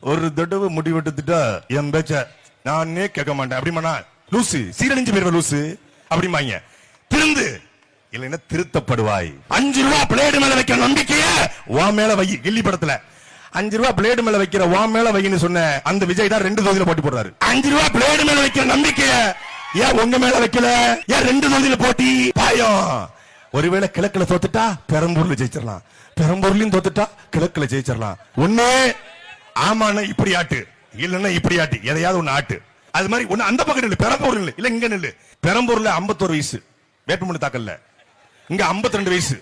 ஒரு தடவை முடிவெடுத்துட்டா என் பேச்ச நானே கேட்க மாட்டேன். அப்படிமா லூசு, சீரழிஞ்சு போயிருவ லூசு அப்படிமாங்க. திருந்து இல்லைன்னா திருத்தப்படுவாய். 5 ரூபா பிளேடு மேல வைக்கிற நம்பிக்கைய உன் மேல வை. கில்லி படத்துல 5 ரூபா பிளேடு மேல வைக்கிற உன் மேல வைன்னு சொன்ன அந்த விஜய் தான் 2 தொகுதியில போட்டி போடுறாரு. 5 ரூபா பிளேடு மேல வைக்கிற நம்பிக்கைய ஏன் உங்க மேல வைக்கல? ஏன் 2 தொகுதியில போட்டி? பாயம். ஒருவேளை கிழக்குல தோத்துட்டா பெரம்பூர்ல ஜெயிச்சிடலாம், பெரம்பூர்லயும் தோத்துட்டா கிழக்குல ஜெயிச்சிடலாம். ஒண்ணு ஆமான இப்படி ஆட்டு, இல்லன்னா இப்படி ஆட்டு, எதையாவது ஒண்ணு ஆட்டு. அது மாதிரி ஒண்ணு அந்த பக்கம் நில்லு, பெரம்பூர் நில்லு, இல்ல இங்க நில்லு. பெரம்பூர்ல 51 வயசு வேட்புமனு தாக்கல்ல, இங்க 52 வயசு.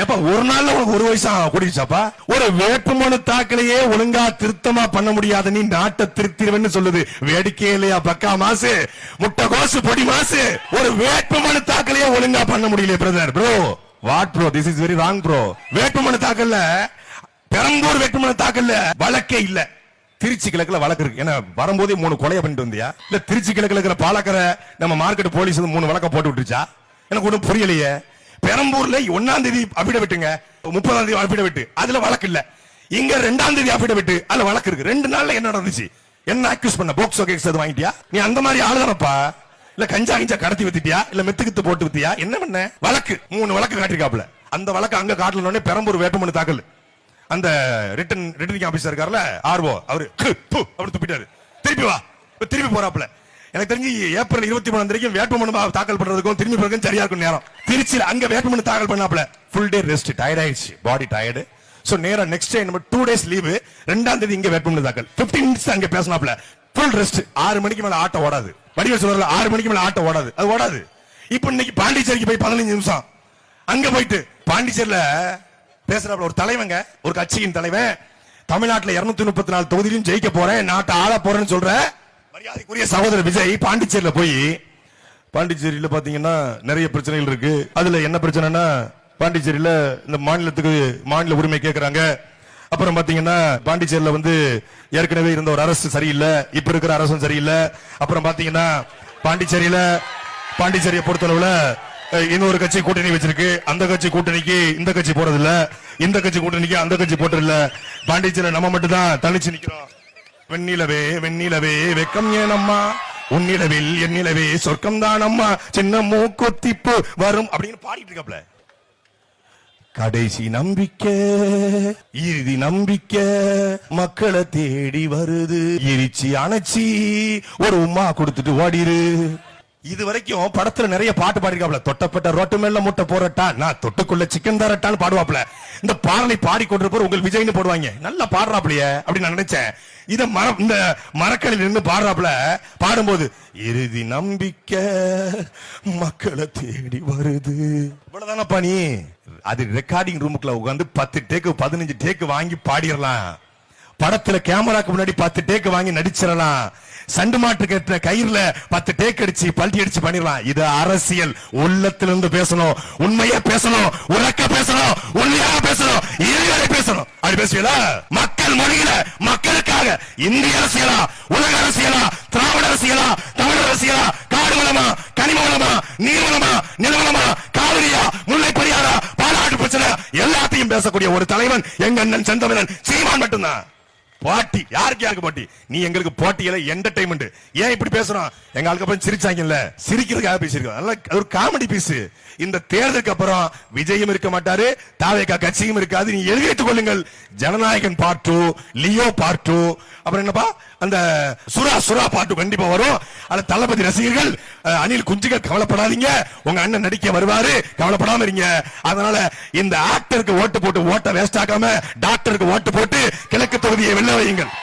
ஏப்பா ஒரு நாள்ல உனக்கு 1 வயசா கூடிச்சாப்பா? ஒரு வேட்புமனு தாக்கலையே ஒழுங்கா திருத்தமா பண்ண முடியாத நீ நாட்டை திருத்திடுவேன்னு சொல்லுது. வேடிக்கையே இல்லையா? பக்கா மாசு, முட்டை கோசு, பொடி மாசு. ஒரு வேட்புமனு தாக்கலையே ஒழுங்கா பண்ண முடியல brother. Bro what bro, this is very wrong bro. வேட்புமனு தாக்கல்ல, பெரம்பூர் வேட்புமனு தாக்கல்ல வழக்கே இல்ல. திருச்சி கிழக்குல வழக்கு இருக்கு. ஏன்னா வரும்போதே 3 கொலையை பண்ணிட்டு வந்தியா? இல்ல திருச்சி கிழக்குல இருக்கிற பாலக்கரை நம்ம மார்க்கெட் போலீஸ் 3 வழக்க போட்டு விட்டுருச்சா? எனக்கு ஒன்றும் புரியலையே. பெரம்பூர்ல 1ஆம் தேதி அபிடவிட்டுங்க, 30ஆம் தேதி அபிடவிட்டு, அதுல வழக்கு இல்ல. இங்க 2ஆம் தேதி அபிடவிட்டு, அதுல வழக்கு இருக்கு. 2 நாள்ல என்ன நடந்துச்சு? என்ன அக்யூஸ் பண்ண? போக்சோ கேஸ் எது வாங்கிட்டியா? நீ அந்த மாதிரி ஆளுதானப்பா? இல்ல கஞ்சா கிஞ்சா கடத்தி வித்திட்டியா? இல்ல மெத்துக்கித்து போட்டு வித்தியா? என்ன பண்ண? வழக்கு 3 வழக்கு காட்டிருக்காப்ல. அந்த வழக்கு அங்க காட்டலனே பெரம்பூர் வேட்புமனு தாக்கல். அந்த ரிட்டர்னிங் ஆபீசர் இருக்கார்ல ஆர்வோ, அவரு அப்படி துப்பிட்டாரு. திருப்பி வா, திருப்பி போறாப்ல. எனக்கு தெரிஞ்சு ஏப்ரல் 23ஆம் தேதிக்கு வேட்புமனு தாக்கல் பண்றதுக்கும் திரும்பி போறதுக்கும் சரியா இருக்கும் நேரம். திருச்சியில அங்க வேட்புமனு தாக்கல் பண்ணாப்ல. ஃபுல் டே ரெஸ்ட், டயர்ட் ஆயிடுச்சு, பாடி டயர்டு. சோ நேரா நெக்ஸ்ட் டே நம்ம 2 டேஸ் லீவு. 2ஆம் தேதி இங்க வேட்புமனு தாக்கல். 15 மினிட்ஸ் அங்க பேசினாப்ல. Full rest. 6 மணிக்கு மேல ஆட்டோ ஓடாது. வடிவேல் சொல்றாரு 6 மணிக்கு மேல ஆட்டோ ஓடாது. அது ஓடாது. இப்போ இன்னைக்கு பாண்டிச்சேரிக்கு போய் 15 நிமிஷம் அங்க போயிட்டு பாண்டிச்சேரியில பேசுறாப்ல ஒரு தலைவங்க, ஒரு கட்சியின் தலைவன். தமிழ்நாட்டுல 234 தொகுதியிலும் ஜெயிக்க போறேன், நாட்டை ஆள போறேன்னு சொல்ற மரியாதைக்குரிய சகோதரர் விஜய் பாண்டிச்சேரியில போய், பாண்டிச்சேரியில பாத்தீங்கன்னா நிறைய பிரச்சனைகள் இருக்கு. அதுல என்ன பிரச்சனைனா பாண்டிச்சேரியில இந்த மாநிலத்துக்கு மாநில உரிமை கேட்கறாங்க. அப்புறம் பாத்தீங்கன்னா பாண்டிச்சேரியில ஏற்கனவே இருந்த ஒரு அரசு சரியில்லை, இப்ப இருக்கிற அரசும் சரியில்லை. அப்புறம் பாத்தீங்கன்னா பாண்டிச்சேரியை பொறுத்தளவுல இன்னொரு கட்சி கூட்டணி வச்சிருக்கு. அந்த கட்சி கூட்டணிக்கு இந்த கட்சி போறதில்ல, இந்த கட்சி கூட்டணிக்கு அந்த கட்சி போறதில்ல. பாண்டிச்சேரி நம்ம மட்டும் தான் தனிச்சு நிக்கிறோம். வெண்ணிலவே வெண்ணிலவே வெக்கம் ஏனம்மா, உன்னிலவில் என்னிலவே சொர்க்கம் தான் அம்மா, சின்ன மூக்குத்திப்பு வரும் அப்படின்னு பாடிட்டு இருக்காப்ல. கடைசி நம்பிக்கை இறுதி நம்பிக்கை மக்களை தேடி வருது. எரிச்சி அணைச்சி ஒரு உமா கொடுத்துட்டு ஓடிரு. இது வரைக்கும் படத்துல நிறைய பாட்டு பாடிருக்காப்ல. தொட்டப்பட்ட ரோட்டு மேல முட்டை போறட்டா, நான் தொட்டுக்குள்ள சிக்கன் தரட்டான்னு பாடுவாப்ல. இந்த பாடலை பாடிக்கொண்டிருப்போர் உங்கள் விஜய்னு போடுவாங்க. நல்லா பாடுறாப்லையே அப்படின்னு நான் நினைச்சேன். இந்த மரக்கலில் இருந்து பாடுறாப்ல. பாடும்போது இறுதி நம்பிக்கை மக்களை தேடி வருது. இவ்வளவுதானப்பா நீ? அது ரெக்கார்டிங் ரூமுக்குள்ள உட்காந்து 10 டேக்கு 15 டேக்கு வாங்கி பாடிடலாம். படத்துல கேமராக்கு முன்னாடி 10 டேக்கு வாங்கி நடிச்சிடலாம். சண்டு மாட்டு கட்டுற கயிறுல 10 டேக் அடிச்சு பல்ட்டி அடிச்சு பண்ணிடலாம். இது அரசியல். உள்ளத்திலிருந்து பேசணும், உண்மையா பேசணும், உறக்க பேசணும், உண்மையாக பேசணும், இயல்பை பேசணும். அப்படி பேசுவீங்களா? மக்கள் மொழியில மக்களுக்காக இந்திய அரசியலா, உலக அரசியலா, திராவிட அரசியலா, தமிழ் அரசியலா, காடு வளமா, கனிம வளமா, நீர் வளமா, நிலவளமா, காவிரியா, முல்லை பெரியாரா, பாலாட்டு பிரச்சனை எல்லாத்தையும் பேசக்கூடிய ஒரு தலைவன் எங்க அண்ணன் செந்தமிழன் சீமான் மட்டும்தான். போட்டி யாருக்கு போட்டி? நீ எங்களுக்கு போட்டியில என்டர்டைன்மெண்ட். ஏன் இப்படி பேசுறோம்? எங்க ஆளுக்கு அப்புறம் சிரிச்சாங்கல்ல, சிரிக்கிறதுக்காக பேசிருக்கோம். ஒரு காமெடி பீஸ். இந்த தேர்தலுக்கு அப்புறம் விஜயும் இருக்க மாட்டாரு, தாவேகா கட்சியும் இருக்காது. நீ எழுதி வைத்துக் கொள்ளுங்கள். ஜனநாயகன் பார்ட் 2, லியோ பார்ட் 2, அப்புறம் என்னப்பா அந்த சுறா பாட்டு கண்டிப்பா வரும். அந்த தளபதி ரசிகர்கள் அனில் குஞ்சுகள் கவலைப்படாதீங்க, உங்க அண்ணன் நடிக்க வருவாரு, கவலைப்படாம இருங்க. அதனால இந்த ஆக்டருக்கு ஓட்டு போட்டு ஓட்ட வேஸ்ட் ஆகாம டாக்டருக்கு ஓட்டு போட்டு கிழக்கு தொகுதியை வெல்ல வையுங்கள்.